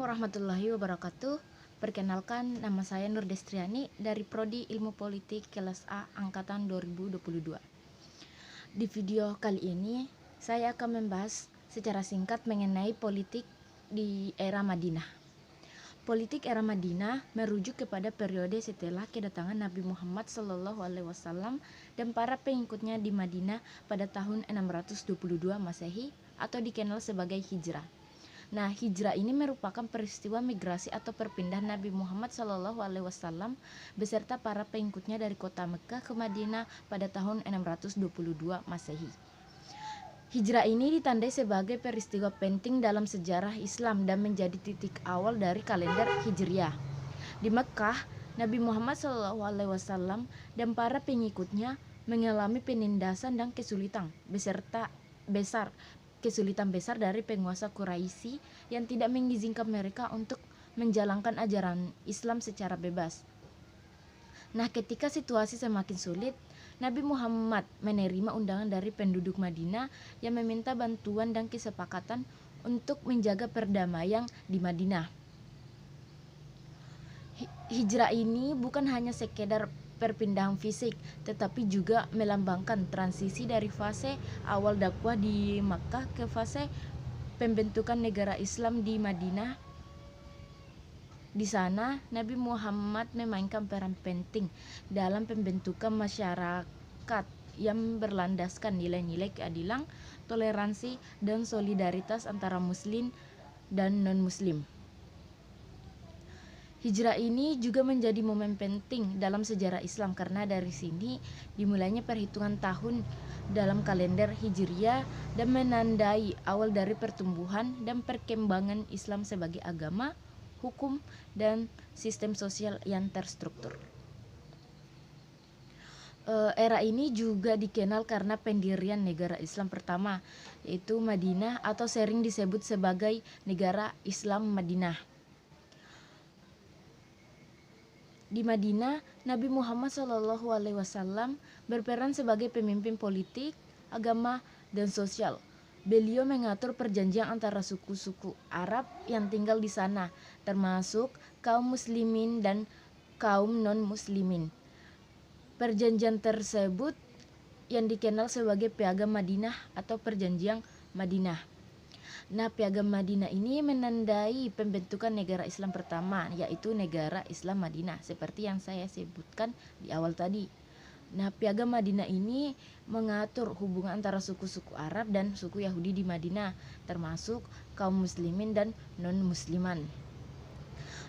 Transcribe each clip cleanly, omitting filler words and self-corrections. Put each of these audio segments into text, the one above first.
warahmatullahi wabarakatuh. Perkenalkan, nama saya Nur Destriani dari Prodi Ilmu Politik kelas A angkatan 2022. Di video kali ini, saya akan membahas secara singkat mengenai politik di era Madinah. Politik era Madinah merujuk kepada periode setelah kedatangan Nabi Muhammad SAW dan para pengikutnya di Madinah pada tahun 622 Masehi atau dikenal sebagai Hijrah. Nah, hijrah ini merupakan peristiwa migrasi atau perpindahan Nabi Muhammad SAW beserta para pengikutnya dari kota Mekah ke Madinah pada tahun 622 Masehi. Hijrah ini ditandai sebagai peristiwa penting dalam sejarah Islam dan menjadi titik awal dari kalender Hijriah. Di Mekah, Nabi Muhammad SAW dan para pengikutnya mengalami penindasan dan kesulitan besar dari penguasa Quraisy yang tidak mengizinkan mereka untuk menjalankan ajaran Islam secara bebas. Nah, ketika situasi semakin sulit, Nabi Muhammad menerima undangan dari penduduk Madinah yang meminta bantuan dan kesepakatan untuk menjaga perdamaian di Madinah. Hijrah ini bukan hanya sekedar perpindahan fisik, tetapi juga melambangkan transisi dari fase awal dakwah di Makkah ke fase pembentukan negara Islam di Madinah. Di sana, Nabi Muhammad memainkan peran penting dalam pembentukan masyarakat yang berlandaskan nilai-nilai keadilan, toleransi, dan solidaritas antara muslim dan non-muslim. Hijrah ini juga menjadi momen penting dalam sejarah Islam karena dari sini dimulainya perhitungan tahun dalam kalender Hijriah dan menandai awal dari pertumbuhan dan perkembangan Islam sebagai agama, hukum, dan sistem sosial yang terstruktur. Era ini juga dikenal karena pendirian negara Islam pertama, yaitu Madinah atau sering disebut sebagai Negara Islam Madinah. Di Madinah, Nabi Muhammad SAW berperan sebagai pemimpin politik, agama, dan sosial. Beliau mengatur perjanjian antara suku-suku Arab yang tinggal di sana, termasuk kaum muslimin dan kaum non-muslimin. Perjanjian tersebut yang dikenal sebagai Piagam Madinah atau Perjanjian Madinah. Nah, Piagam Madinah ini menandai pembentukan negara Islam pertama, yaitu Negara Islam Madinah, seperti yang saya sebutkan di awal tadi. Nah, Piagam Madinah ini mengatur hubungan antara suku-suku Arab dan suku Yahudi di Madinah, termasuk kaum muslimin dan non-musliman.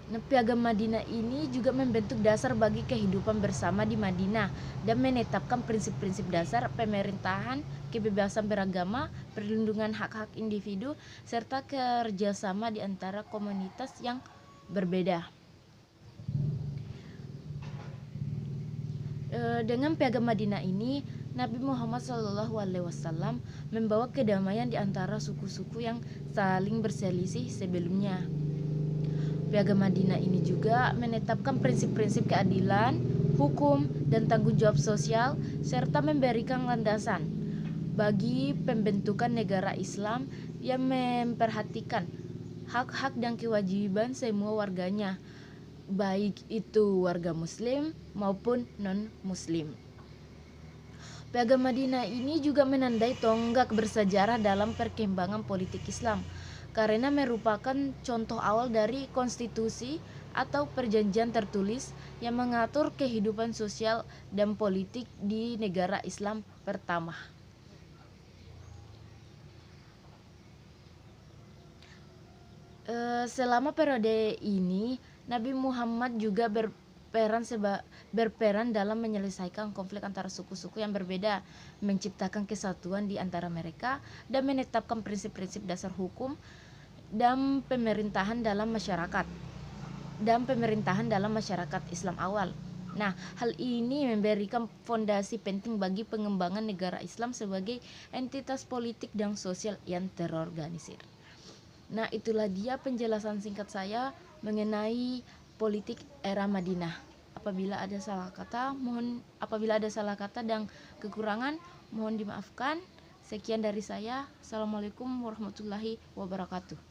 Nah, Piagam Madinah ini juga membentuk dasar bagi kehidupan bersama di Madinah dan menetapkan prinsip-prinsip dasar pemerintahan, kebebasan beragama, perlindungan hak-hak individu, serta kerjasama di antara komunitas yang berbeda. Dengan Piagam Madinah ini, Nabi Muhammad SAW membawa kedamaian di antara suku-suku yang saling berselisih sebelumnya. Piagam Madinah ini juga menetapkan prinsip-prinsip keadilan, hukum, dan tanggung jawab sosial, serta memberikan landasan bagi pembentukan negara Islam yang memperhatikan hak-hak dan kewajiban semua warganya, baik itu warga muslim maupun non-muslim. Piagam Madinah ini juga menandai tonggak bersejarah dalam perkembangan politik Islam, karena merupakan contoh awal dari konstitusi atau perjanjian tertulis yang mengatur kehidupan sosial dan politik di negara Islam pertama. Selama periode ini, Nabi Muhammad juga berperan dalam menyelesaikan konflik antara suku-suku yang berbeda, menciptakan kesatuan di antara mereka, dan menetapkan prinsip-prinsip dasar hukum dan pemerintahan dalam masyarakat Islam awal. Nah, hal ini memberikan fondasi penting bagi pengembangan negara Islam sebagai entitas politik dan sosial yang terorganisir. Nah, itulah dia penjelasan singkat saya mengenai politik era Madinah. Apabila ada salah kata dan kekurangan, mohon dimaafkan. Sekian dari saya. Assalamualaikum warahmatullahi wabarakatuh.